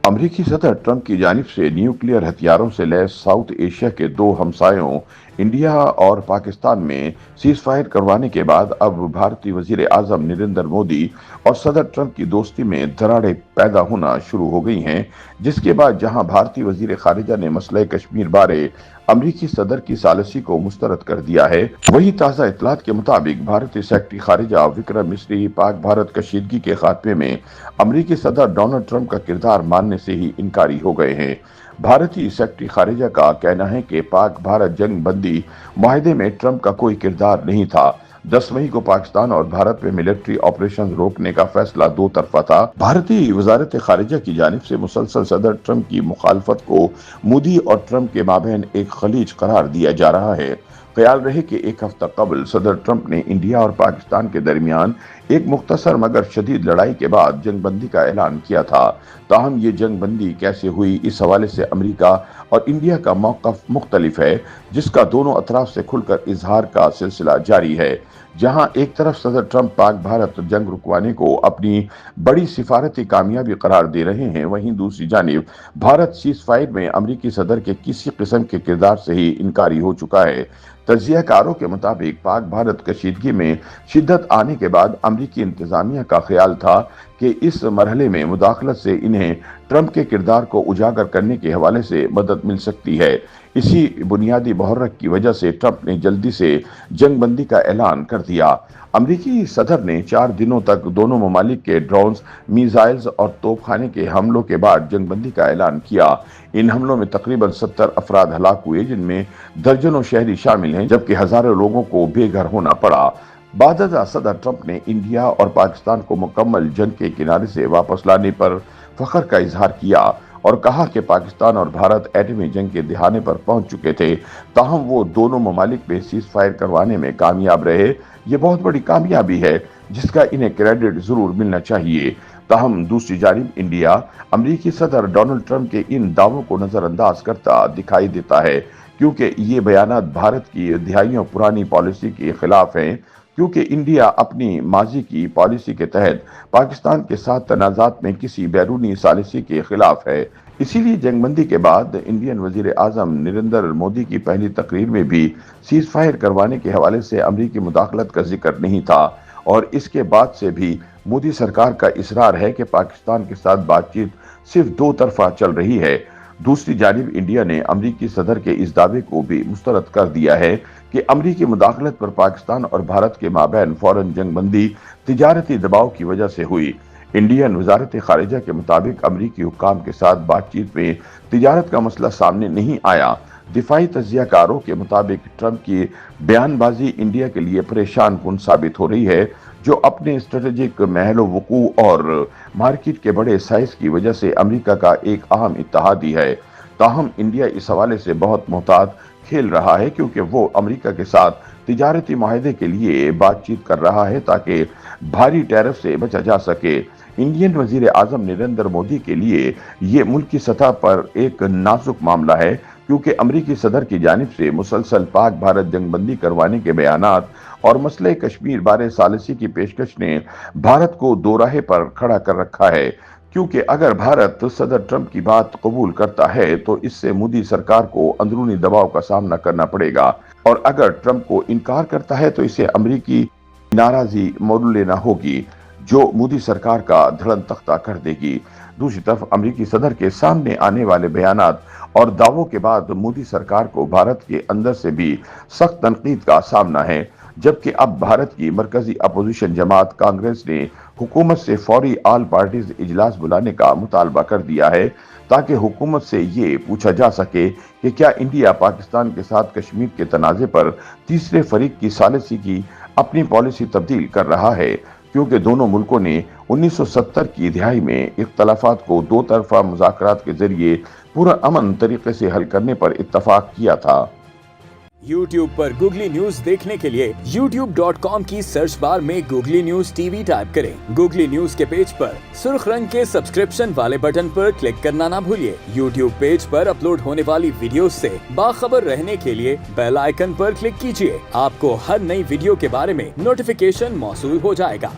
अमरीकी सदर ट्रंप की जानिब से न्यूक्लियर हथियारों से लैस साउथ एशिया के दो हमसायों इंडिया और पाकिस्तान में सीज फायर करवाने के बाद अब भारतीय वजीर आजम नरेंद्र मोदी और सदर ट्रंप की दोस्ती में दरारें पैदा होना शुरू हो गई हैं, जिसके बाद जहां भारतीय वजीर खारिजा ने मसले कश्मीर बारे अमरीकी सदर की सालिसी को मुस्तरद कर दिया है, वहीं ताज़ा इतलात के मुताबिक भारतीय सेक्रेटरी खारिजा विक्रम मिस्री पाक भारत कशीदगी के खात्मे में अमरीकी सदर डोनाल्ड ट्रंप का किरदार मानने से ही इनकारी हो गए हैं। भारतीय सेक्रेटरी खारिजा का कहना है कि पाक भारत जंग बंदी मुआहदे में ट्रंप का कोई किरदार नहीं था। 10 मई को पाकिस्तान और भारत में मिलिट्री ऑपरेशन रोकने का फैसला दो तरफा था। भारतीय वजारत खारिजा की जानिब से मुसलसल सदर ट्रंप की मुखालफत को मोदी और ट्रंप के माबैन एक खलीज करार दिया जा रहा है। ख्याल रहे कि एक हफ्ता कबल सदर ट्रंप ने इंडिया और पाकिस्तान के दरमियान एक मुख्तसर मगर शदीद लड़ाई के बाद जंग बंदी का ऐलान किया था। ताहम ये जंग बंदी कैसे हुई, इस हवाले से अमरीका और इंडिया का मौक़िफ़ मुख्तलिफ है, जिसका दोनों अतराफ से खुलकर इजहार का सिलसिला जारी है। जहां एक तरफ सदर ट्रंप पाक भारत जंग रुकवाने को अपनी बड़ी सिफारती कामयाबी करार दे रहे हैं, वहीं दूसरी जानिब भारत सीज फायर में अमरीकी सदर के किसी किस्म के किरदार से ही इनकारी हो चुका है। तज्ज़ियाकारों के मुताबिक पाक भारत कशीदगी में शिद्दत आने के बाद अमरीकी इंतजामिया का ख्याल था कि इस मरहले में मुदाखलत से इन्हें ट्रंप के किरदार को उजागर करने के हवाले से मदद मिल सकती है। इसी बुनियादी मुहर्रक की वजह से ट्रंप ने जल्दी से जंग बंदी का ऐलान कर दिया। अमरीकी सदर ने 4 दिनों तक दोनों ममालिक के ड्रोन्स, मिसाइल्स और तोपखाने के हमलों के बाद जंग बंदी का ऐलान किया। इन हमलों में तकरीबन 70 अफराद हलाक हुए, जिनमें दर्जनों शहरी शामिल हैं, जबकि हजारों लोगों को बेघर होना पड़ा। बादशाह सदर ट्रंप ने इंडिया और पाकिस्तान को मुकम्मल जंग के किनारे से वापस लाने पर फख्र का इजहार किया और कहा कि पाकिस्तान और भारत एटमी जंग के दिहाने पर पहुंच चुके थे, ताहम वो दोनों ममालिक में सीज फायर करवाने में कामयाब रहे। ये बहुत बड़ी कामयाबी है जिसका इन्हें क्रेडिट जरूर मिलना चाहिए। ताहम दूसरी जानिब इंडिया अमरीकी सदर डोनाल्ड ट्रंप के इन दावों को नजरअंदाज करता दिखाई देता है, क्योंकि ये बयानात भारत की दहाइयों पुरानी पॉलिसी के खिलाफ हैं, क्योंकि इंडिया अपनी माजी की पॉलिसी के तहत पाकिस्तान के साथ तनाज़ात में किसी बैरूनी सालिसी के खिलाफ है। इसीलिए जंगबंदी के बाद इंडियन वजीर आजम नरेंद्र मोदी की पहली तकरीर में भी सीज फायर करवाने के हवाले से अमरीकी मुदाखलत का जिक्र नहीं था, और इसके बाद से भी मोदी सरकार का इसरार है कि पाकिस्तान के साथ बातचीत सिर्फ दो तरफा चल रही है। दूसरी जानिब इंडिया ने अमरीकी सदर के इस दावे को भी मुस्तरद कर दिया है कि अमरीकी मुदाखलत पर पाकिस्तान और भारत के माबैन फौरन जंगबंदी तिजारती दबाव की वजह से हुई। इंडियन वजारत खारिजा के मुताबिक अमरीकी हुक्काम के साथ बातचीत में तिजारत का मसला सामने नहीं आया। दिफाई तज्जियाकारों के मुताबिक ट्रंप की बयानबाजी इंडिया के लिए परेशान कुन साबित हो रही है, जो अपने स्ट्रेटेजिक महलो वकू और मार्केट के बड़े साइज की वजह से अमेरिका का एक अहम इत्तेहादी है। ताहम इंडिया इस हवाले से बहुत मोहतात खेल रहा है, क्योंकि वो अमेरिका के साथ तिजारती माहदे के लिए बातचीत कर रहा है ताकि भारी टैरिफ से बचा जा सके। इंडियन वजीर आजम नरेंद्र मोदी के लिए ये मुल्क की सतह पर एक नाजुक मामला है, क्योंकि अमरीकी सदर की जानिब से मुसलसल पाक भारत जंगबंदी करवाने के बयानात और मसले कश्मीर बारे सालिसी की पेशकश ने भारत को दो राहे पर खड़ा कर रखा है। क्योंकि अगर भारत सदर ट्रंप की बात कबूल करता है तो इससे मोदी सरकार को अंदरूनी दबाव का सामना करना पड़ेगा, और अगर ट्रंप को इनकार करता है तो इसे अमरीकी नाराजी मोल लेना होगी, जो मोदी सरकार का धड़न तख्ता कर देगी। दूसरी तरफ अमरीकी सदर के सामने आने वाले बयानात और दावों के बाद मोदी सरकार को भारत के अंदर से भी सख्त तनकीद का सामना है, जबकि अब भारत की मरकजी अपोजिशन जमात कांग्रेस ने हुकूमत से फौरी ऑल पार्टीज इजलास बुलाने का मुतालबा कर दिया है, ताकि हुकूमत से ये पूछा जा सके कि क्या इंडिया पाकिस्तान के साथ कश्मीर के तनाज़े पर तीसरे फरीक की सालिसी की अपनी पॉलिसी तब्दील कर रहा है, क्योंकि दोनों मुल्कों ने 1970 की दिहाई में इख्तलाफात को दो तरफा मुज़ाकरात के जरिए पूरा अमन तरीके से हल करने पर इत्तफाक किया था। YouTube पर गूगली न्यूज देखने के लिए youtube.com की सर्च बार में गूगली न्यूज टीवी टाइप करें। गूगली न्यूज के पेज पर सुर्ख रंग के सब्सक्रिप्शन वाले बटन पर क्लिक करना ना भूलिए। YouTube पेज पर अपलोड होने वाली वीडियोस से बाखबर रहने के लिए बेल आइकन पर क्लिक कीजिए। आपको हर नई वीडियो के बारे में नोटिफिकेशन मौसूल हो जाएगा।